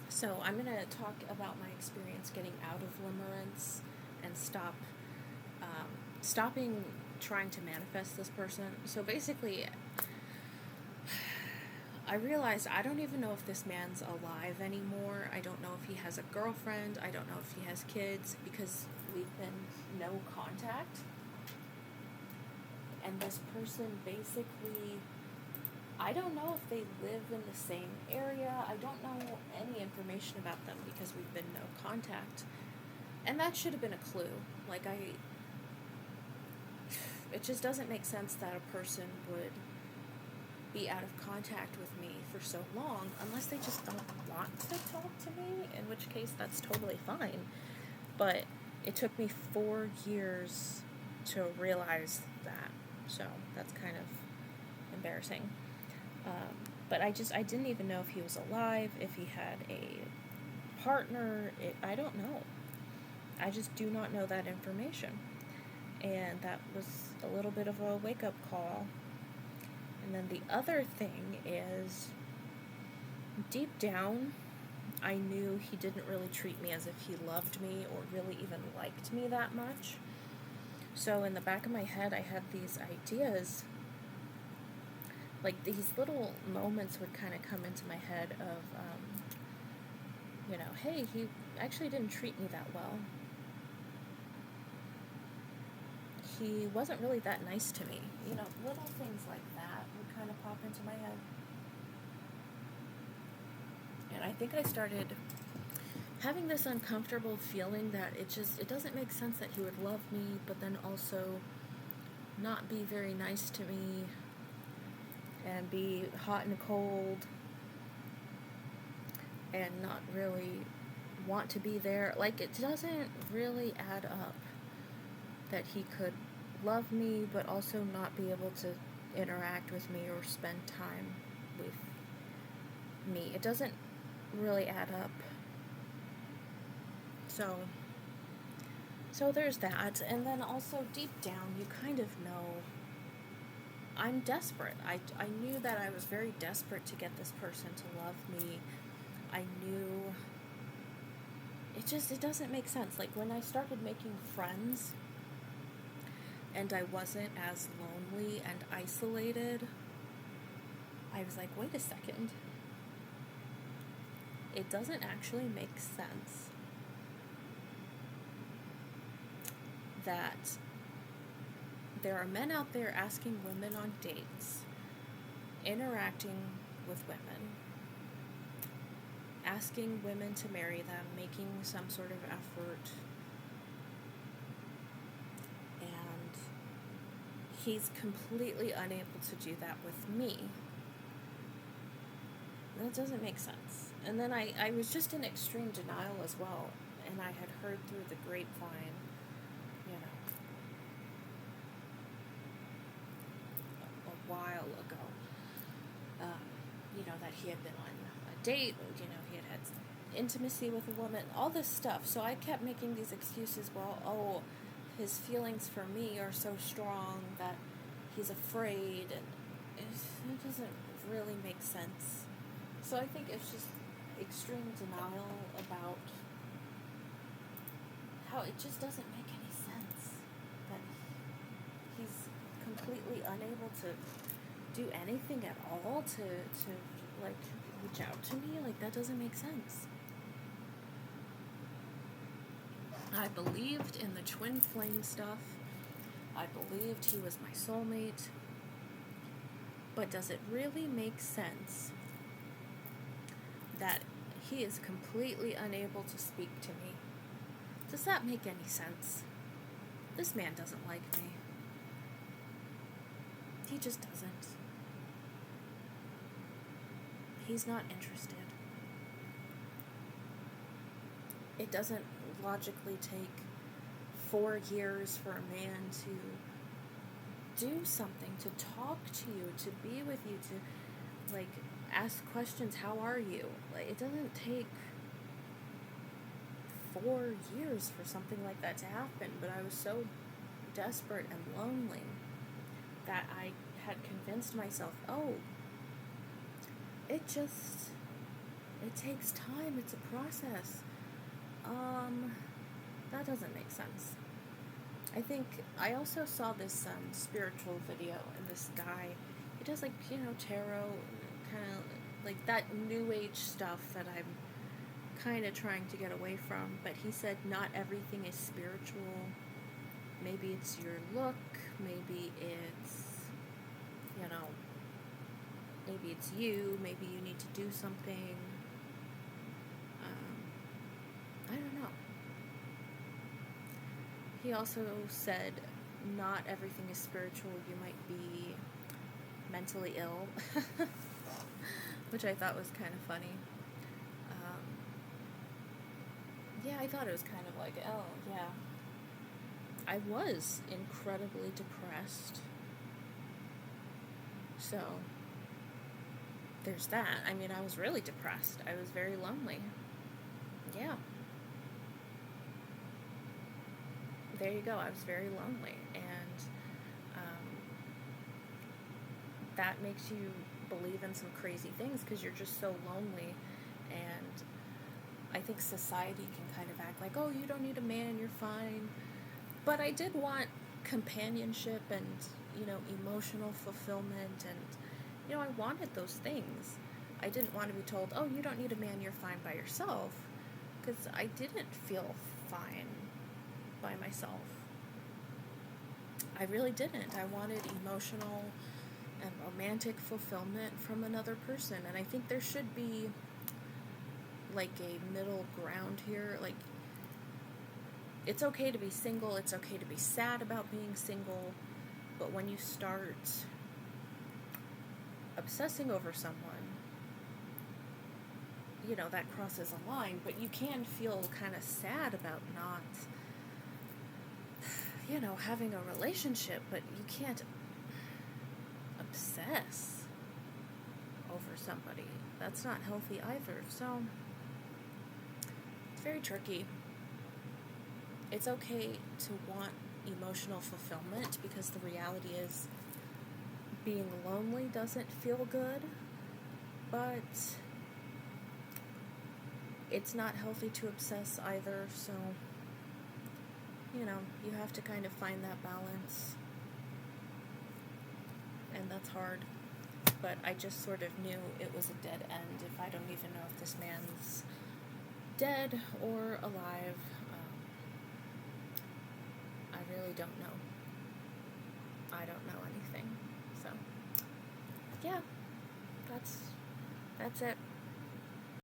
So I'm going to talk about my experience getting out of limerence and stopping trying to manifest this person. So basically, I realized I don't even know if this man's alive anymore. I don't know if he has a girlfriend. I don't know if he has kids because we've been no contact. And this person basically, I don't know if they live in the same area. I don't know any information about them because we've been no contact. And that should have been a clue. It just doesn't make sense that a person would be out of contact with me for so long unless they just don't want to talk to me, in which case that's totally fine. But it took me 4 years to realize that, so that's kind of embarrassing. But I didn't even know if he was alive, if he had a partner. I don't know. I just do not know that information. And that was a little bit of a wake-up call. And then the other thing is, deep down, I knew he didn't really treat me as if he loved me or really even liked me that much. So in the back of my head, I had these ideas, like these little moments would kind of come into my head of, hey, he actually didn't treat me that well. He wasn't really that nice to me. Little things like that would kind of pop into my head. And I think I started having this uncomfortable feeling that it doesn't make sense that he would love me, but then also not be very nice to me and be hot and cold and not really want to be there. Like, it doesn't really add up that he could love me but also not be able to interact with me or spend time with me. It doesn't really add up. So there's that. And then also deep down you kind of know I'm desperate. I knew that I was very desperate to get this person to love me. I knew it doesn't make sense. Like, when I started making friends and I wasn't as lonely and isolated, I was like, wait a second. It doesn't actually make sense that there are men out there asking women on dates, interacting with women, asking women to marry them, making some sort of effort, and he's completely unable to do that with me. That doesn't make sense. And then I was just in extreme denial as well, and I had heard through the grapevine, a while ago, that he had been on a date, he had had intimacy with a woman, all this stuff. So I kept making these excuses. Well, his feelings for me are so strong that he's afraid, and it doesn't really make sense. So I think it's just extreme denial about how it just doesn't make any sense that he's completely unable to do anything at all to like reach out to me. Like, that doesn't make sense. I believed in the twin flame stuff. I believed he was my soulmate. But does it really make sense that he is completely unable to speak to me? Does that make any sense? This man doesn't like me. He just doesn't. He's not interested. It doesn't logically take 4 years for a man to do something, to talk to you, to be with you, to, like, ask questions. How are you? Like, it doesn't take 4 years for something like that to happen. But I was so desperate and lonely that I had convinced myself, It takes time. It's a process. That doesn't make sense. I think I also saw this spiritual video, and this guy, he does like, tarot, kind of like that new age stuff that I'm kind of trying to get away from, but he said not everything is spiritual. Maybe it's your look, maybe it's, maybe it's you, maybe you need to do something. I don't know. He also said not everything is spiritual. You might be mentally ill, which I thought was kind of funny. Yeah, I thought it was kind of like, oh, yeah. I was incredibly depressed. So, there's that. I mean, I was really depressed. I was very lonely. Yeah. There you go. I was very lonely. And that makes you believe in some crazy things because you're just so lonely. And I think society can kind of act like, oh, you don't need a man, you're fine. But I did want companionship and, emotional fulfillment, and, I wanted those things. I didn't want to be told, oh, you don't need a man, you're fine by yourself, because I didn't feel fine by myself. I really didn't. I wanted emotional and romantic fulfillment from another person, and I think there should be like a middle ground here. Like, it's okay to be single, it's okay to be sad about being single, but when you start obsessing over someone, that crosses a line. But you can feel kind of sad about not, having a relationship, but you can't obsess over somebody. That's not healthy either. So, it's very tricky. It's okay to want emotional fulfillment, because the reality is being lonely doesn't feel good, but it's not healthy to obsess either. So, you have to kind of find that balance, and that's hard. But I just sort of knew it was a dead end. If I don't even know if this man's dead or alive, I really don't know. I don't know anything. So, yeah, that's it.